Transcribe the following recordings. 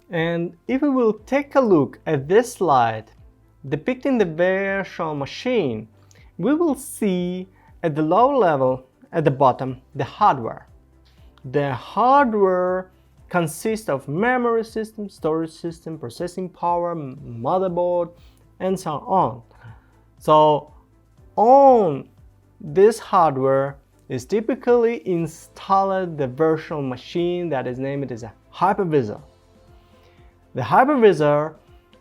And if we will take a look at this slide depicting the virtual machine, we will see at the lower level, at the bottom, the hardware. The hardware consists of memory system, storage system, processing power, motherboard, and so on. So on this hardware is typically installed the virtual machine that is named as a hypervisor. The hypervisor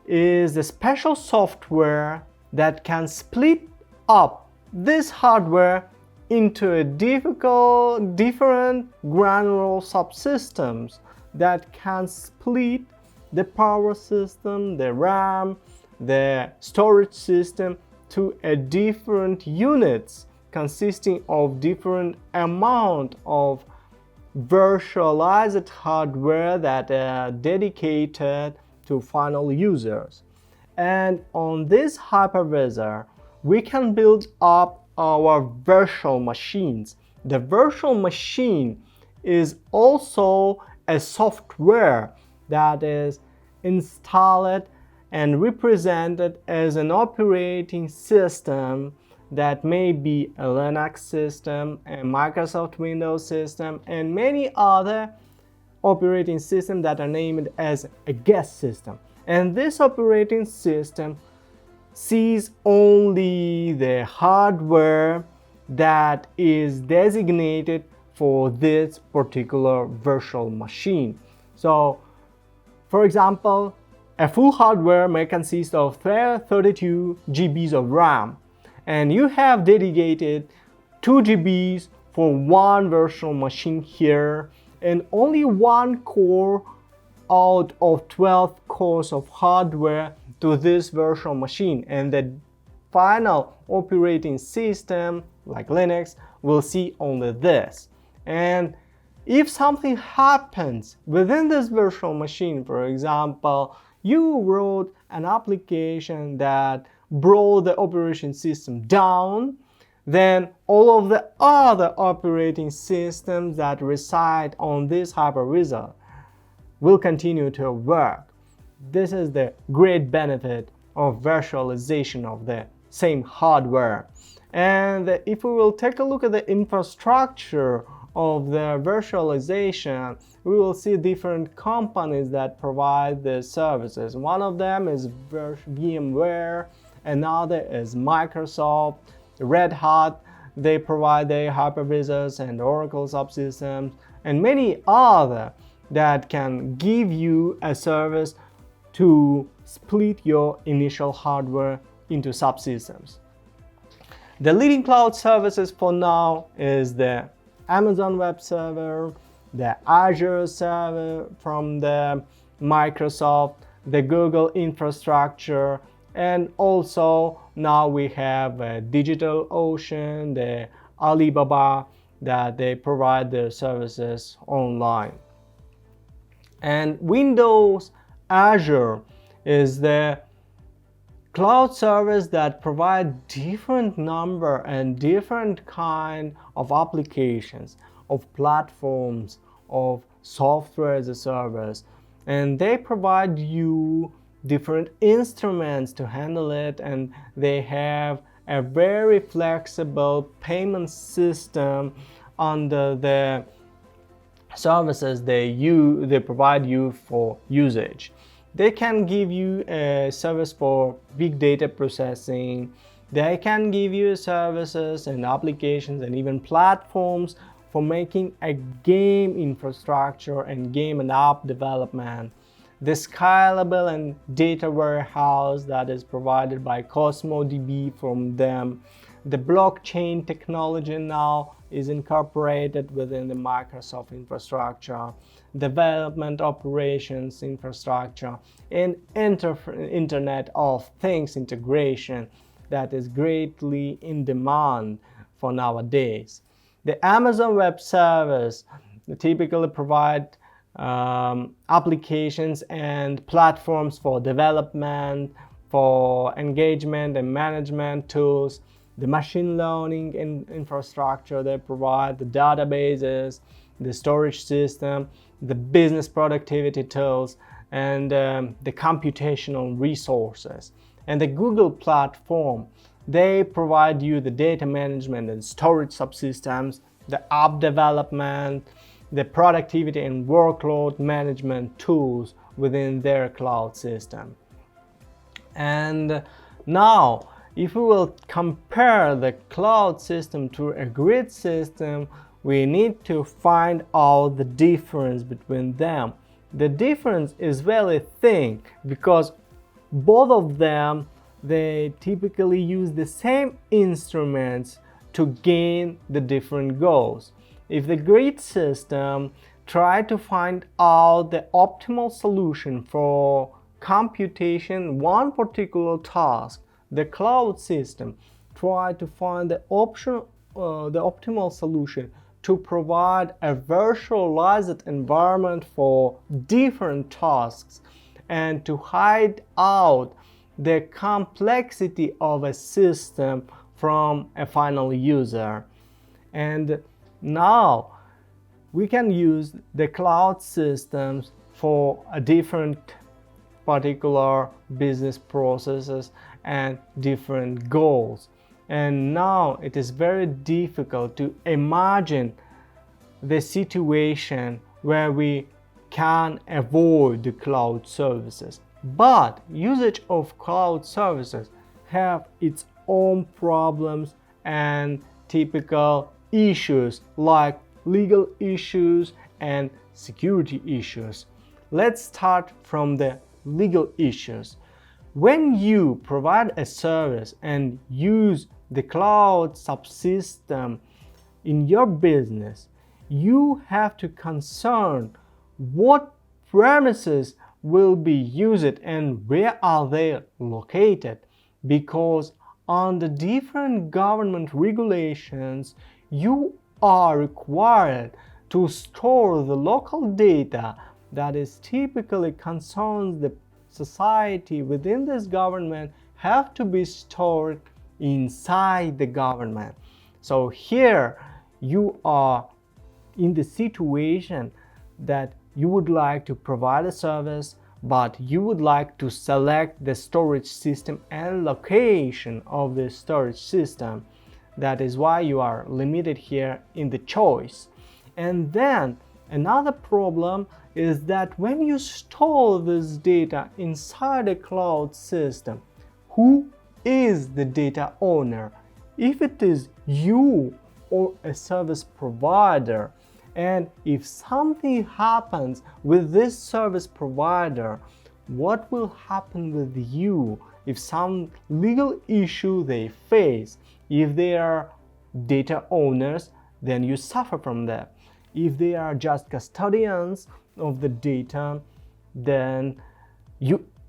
is a special software that can split up this hardware into a different granular subsystems that can split the power system, the RAM, the storage system to a different units consisting of different amount of virtualized hardware that are dedicated to final users. And on this hypervisor, we can build up our virtual machines. The virtual machine is also a software that is installed and represented as an operating system that may be a Linux system, a Microsoft Windows system, and many other operating systems that are named as a guest system. And this operating system sees only the hardware that is designated for this particular virtual machine. So, for example, a full hardware may consist of 32 GBs of RAM, and you have dedicated 2 GBs for one virtual machine here, and only one core out of 12 cores of hardware to this virtual machine, and the final operating system like Linux will see only this. And if something happens within this virtual machine, for example, you wrote an application that brought the operation system down, then all of the other operating systems that reside on this hypervisor will continue to work. This is the great benefit of virtualization of the same hardware. And if we will take a look at the infrastructure of the virtualization, we will see different companies that provide the services. One of them is VMware, another is Microsoft, Red Hat. They provide their hypervisors and Oracle subsystems, and many other that can give you a service to split your initial hardware into subsystems. The leading cloud services for now is the Amazon Web Server, the Azure Server from the Microsoft, the Google infrastructure, and also now we have DigitalOcean, the Alibaba, that they provide their services online. And Windows Azure is the cloud service that provide different number and different kind of applications, of platforms, of software as a service, and they provide you different instruments to handle it, and they have a very flexible payment system under the services they provide you for usage. They can give you a service for big data processing. They can give you services and applications and even platforms for making a game infrastructure and game and app development. The scalable and data warehouse that is provided by CosmoDB from them. The blockchain technology now is incorporated within the Microsoft infrastructure, development operations infrastructure, and Internet of Things integration that is greatly in demand for nowadays. The Amazon Web Service typically provide applications and platforms for development, for engagement and management tools, the machine learning infrastructure they provide, the databases, the storage system, the business productivity tools, and the computational resources. And the Google platform, they provide you the data management and storage subsystems, the app development, the productivity and workload management tools within their cloud system. And now, if we will compare the cloud system to a grid system, we need to find out the difference between them. The difference is very thin because both of them, they typically use the same instruments to gain the different goals. If the grid system try to find out the optimal solution for computation one particular task, the cloud system try to find the optimal solution to provide a virtualized environment for different tasks and to hide out the complexity of a system from a final user. And now we can use the cloud systems for a different particular business processes and different goals. And now it is very difficult to imagine the situation where we can avoid the cloud services. But usage of cloud services have its own problems and typical issues like legal issues and security issues. Let's start from the legal issues. When you provide a service and use the cloud subsystem in your business, you have to concern what premises will be used and where are they located, because under different government regulations you are required to store the local data that is typically concerns the society within this government have to be stored inside the government. So here you are in the situation that you would like to provide a service, but you would like to select the storage system and location of the storage system. That is why you are limited here in the choice. And then another problem is that when you store this data inside a cloud system, who is the data owner? If it is you or a service provider, and if something happens with this service provider, what will happen with you? If some legal issue they face, if they are data owners, then you suffer from that. If they are just custodians of the data, then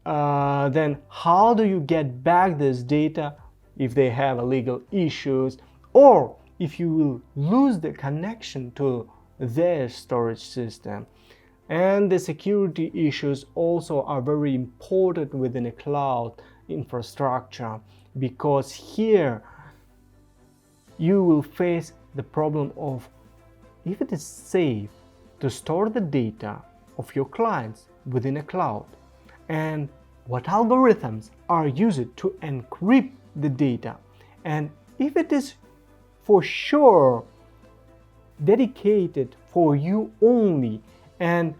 how do you get back this data if they have legal issues, or if you will lose the connection to their storage system? And the security issues also are very important within a cloud infrastructure, because here you will face the problem of if it is safe to store the data of your clients within a cloud, and what algorithms are used to encrypt the data, and if it is for sure dedicated for you only, and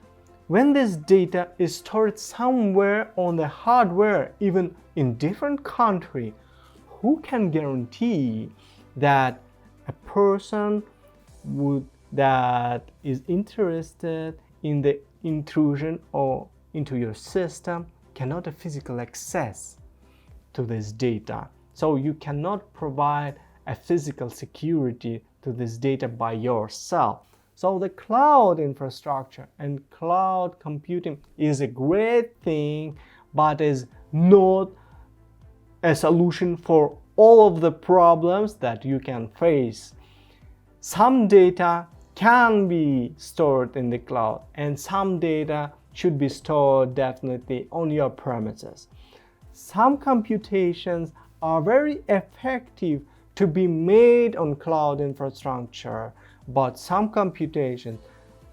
when this data is stored somewhere on the hardware, even in different country, who can guarantee that a person that is interested in the intrusion or into your system cannot have physical access to this data? So you cannot provide a physical security to this data by yourself. So the cloud infrastructure and cloud computing is a great thing, but is not a solution for all of the problems that you can face. Some data can be stored in the cloud, and some data should be stored definitely on your premises. Some computations are very effective to be made on cloud infrastructure, but some computations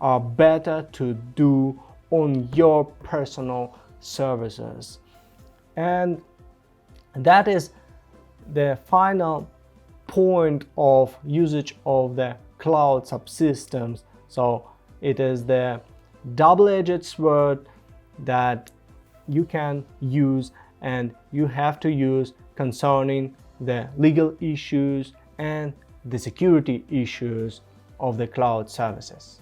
are better to do on your personal services. And that is the final point of usage of the cloud subsystems. So it is the double-edged sword that you can use and you have to use concerning the legal issues and the security issues of the cloud services.